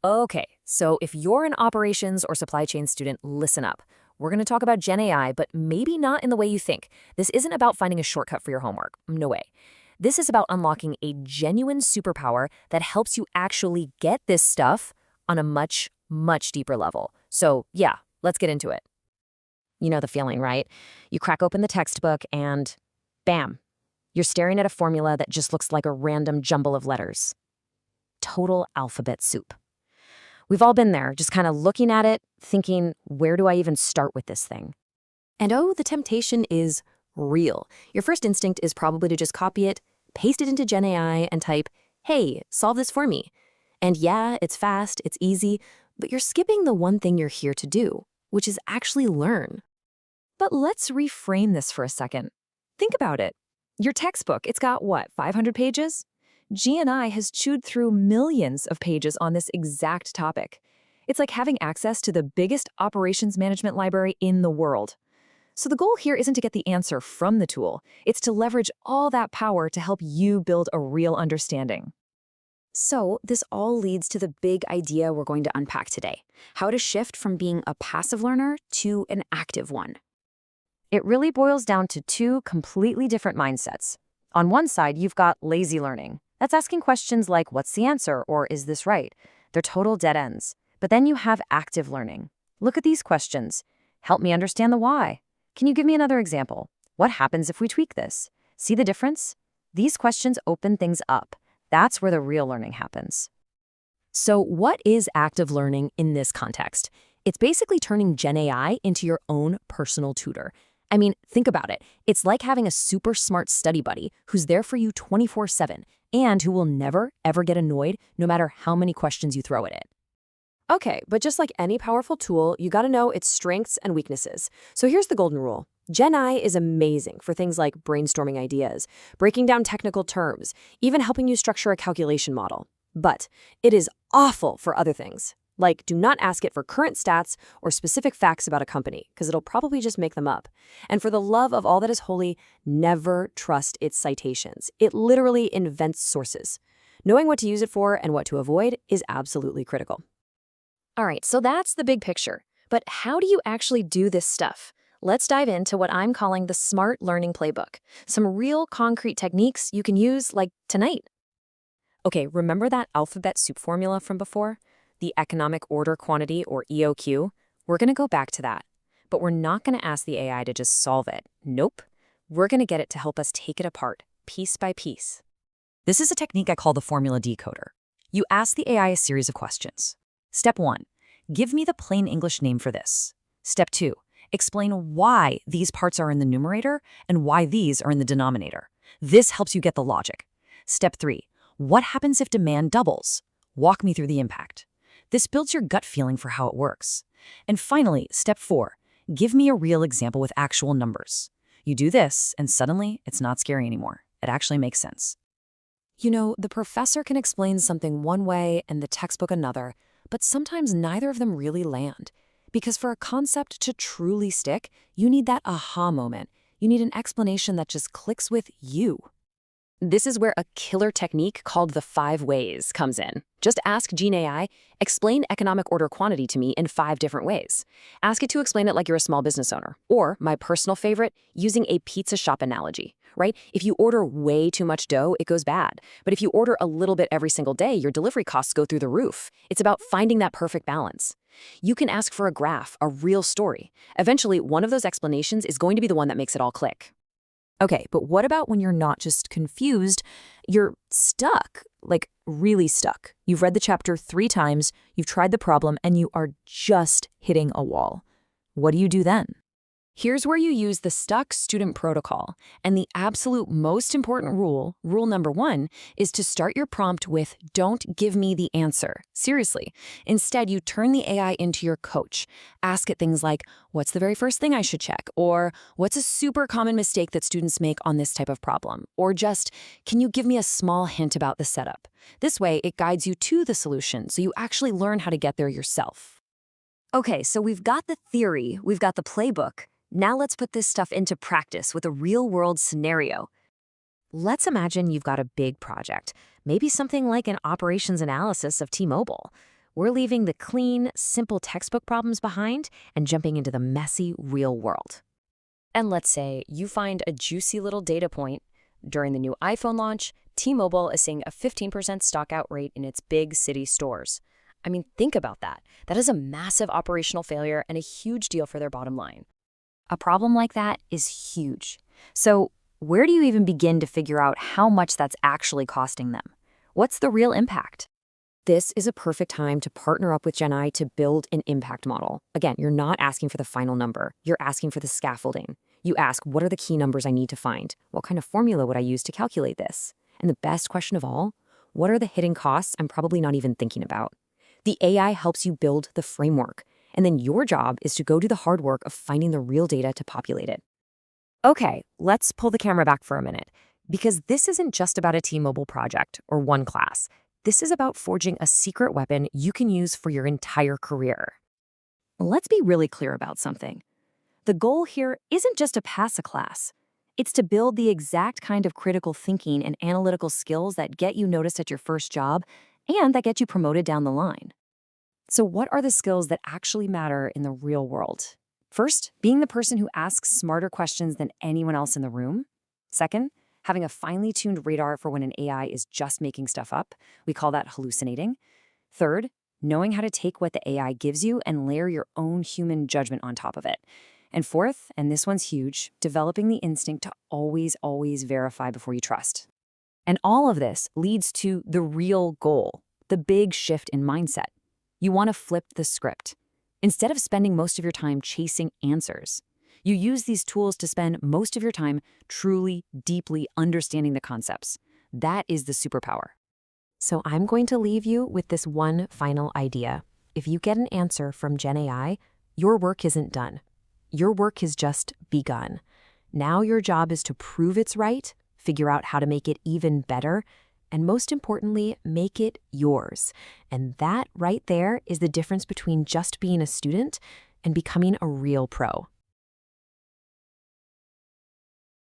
Okay, so if you're an operations or supply chain student, listen up. We're going to talk about Gen AI, but maybe not in the way you think. This isn't about finding a shortcut for your homework. No way. This is about unlocking a genuine superpower that helps you actually get this stuff on a much, much deeper level. So, yeah, let's get into it. You know the feeling, right? You crack open the textbook and bam, you're staring at a formula that just looks like a random jumble of letters. Total alphabet soup. We've all been there, just kind of looking at it, thinking, where do I even start with this thing? And oh, the temptation is real. Your first instinct is probably to just copy it, paste it into Gen AI, and type, hey, solve this for me. And yeah, it's fast, it's easy, but you're skipping the one thing you're here to do, which is actually learn. But let's reframe this for a second. Think about it. Your textbook, it's got what, 500 pages? GNI has chewed through millions of pages on this exact topic. It's like having access to the biggest operations management library in the world. So the goal here isn't to get the answer from the tool. It's to leverage all that power to help you build a real understanding. So this all leads to the big idea we're going to unpack today: how to shift from being a passive learner to an active one. It really boils down to two completely different mindsets. On one side, you've got lazy learning. That's asking questions like, what's the answer, or is this right? They're total dead ends. But then you have active learning. Look at these questions. Help me understand the why. Can you give me another example? What happens if we tweak this? See the difference? These questions open things up. That's where the real learning happens. So what is active learning in this context? It's basically turning Gen AI into your own personal tutor. I mean, think about it. It's like having a super smart study buddy who's there for you 24/7 and who will never, ever get annoyed no matter how many questions you throw at it. Okay, but just like any powerful tool, you gotta know its strengths and weaknesses. So here's the golden rule. Gen AI is amazing for things like brainstorming ideas, breaking down technical terms, even helping you structure a calculation model. But it is awful for other things. Like, do not ask it for current stats or specific facts about a company, because it'll probably just make them up. And for the love of all that is holy, never trust its citations. It literally invents sources. Knowing what to use it for and what to avoid is absolutely critical. All right, so that's the big picture. But how do you actually do this stuff? Let's dive into what I'm calling the Smart Learning Playbook. Some real concrete techniques you can use like tonight. Okay, remember that alphabet soup formula from before? The economic order quantity, or EOQ? We're going to go back to that. But we're not going to ask the AI to just solve it. Nope. We're going to get it to help us take it apart, piece by piece. This is a technique I call the formula decoder. You ask the AI a series of questions. Step 1. Give me the plain English name for this. Step 2. Explain why these parts are in the numerator and why these are in the denominator. This helps you get the logic. Step 3. What happens if demand doubles? Walk me through the impact. This builds your gut feeling for how it works. And finally, step 4, give me a real example with actual numbers. You do this, and suddenly it's not scary anymore. It actually makes sense. You know, the professor can explain something one way and the textbook another, but sometimes neither of them really land. Because for a concept to truly stick, you need that aha moment. You need an explanation that just clicks with you. This is where a killer technique called the 5 ways comes in. Just ask GenAI, explain economic order quantity to me in 5 different ways. Ask it to explain it like you're a small business owner. Or, my personal favorite, using a pizza shop analogy, right? If you order way too much dough, it goes bad. But if you order a little bit every single day, your delivery costs go through the roof. It's about finding that perfect balance. You can ask for a graph, a real story. Eventually, one of those explanations is going to be the one that makes it all click. Okay, but what about when you're not just confused, you're stuck, like really stuck? You've read the chapter 3 times, you've tried the problem, and you are just hitting a wall. What do you do then? Here's where you use the stuck student protocol. And the absolute most important rule, rule number 1, is to start your prompt with, don't give me the answer. Seriously. Instead, you turn the AI into your coach. Ask it things like, what's the very first thing I should check? Or what's a super common mistake that students make on this type of problem? Or just, can you give me a small hint about the setup? This way, it guides you to the solution, so you actually learn how to get there yourself. Okay, so we've got the theory, we've got the playbook. Now let's put this stuff into practice with a real-world scenario. Let's imagine you've got a big project, maybe something like an operations analysis of T-Mobile. We're leaving the clean, simple textbook problems behind and jumping into the messy, real world. And let's say you find a juicy little data point. During the new iPhone launch, T-Mobile is seeing a 15% stock-out rate in its big city stores. I mean, think about that. That is a massive operational failure and a huge deal for their bottom line. A problem like that is huge. So where do you even begin to figure out how much that's actually costing them? What's the real impact? This is a perfect time to partner up with GenAI to build an impact model. Again, you're not asking for the final number. You're asking for the scaffolding. You ask, what are the key numbers I need to find? What kind of formula would I use to calculate this? And the best question of all, what are the hidden costs I'm probably not even thinking about? The AI helps you build the framework, and then your job is to go do the hard work of finding the real data to populate it. Okay, let's pull the camera back for a minute, because this isn't just about a T-Mobile project or one class. This is about forging a secret weapon you can use for your entire career. Let's be really clear about something. The goal here isn't just to pass a class. It's to build the exact kind of critical thinking and analytical skills that get you noticed at your first job and that get you promoted down the line. So what are the skills that actually matter in the real world? First, being the person who asks smarter questions than anyone else in the room. Second, having a finely tuned radar for when an AI is just making stuff up. We call that hallucinating. Third, knowing how to take what the AI gives you and layer your own human judgment on top of it. And fourth, and this one's huge, developing the instinct to always verify before you trust. And all of this leads to the real goal, the big shift in mindset. You want to flip the script. Instead of spending most of your time chasing answers, you use these tools to spend most of your time truly, deeply understanding the concepts. That is the superpower. So I'm going to leave you with this one final idea. If you get an answer from GenAI, your work isn't done. Your work has just begun. Now your job is to prove it's right, figure out how to make it even better, and most importantly, make it yours. And that right there is the difference between just being a student and becoming a real pro.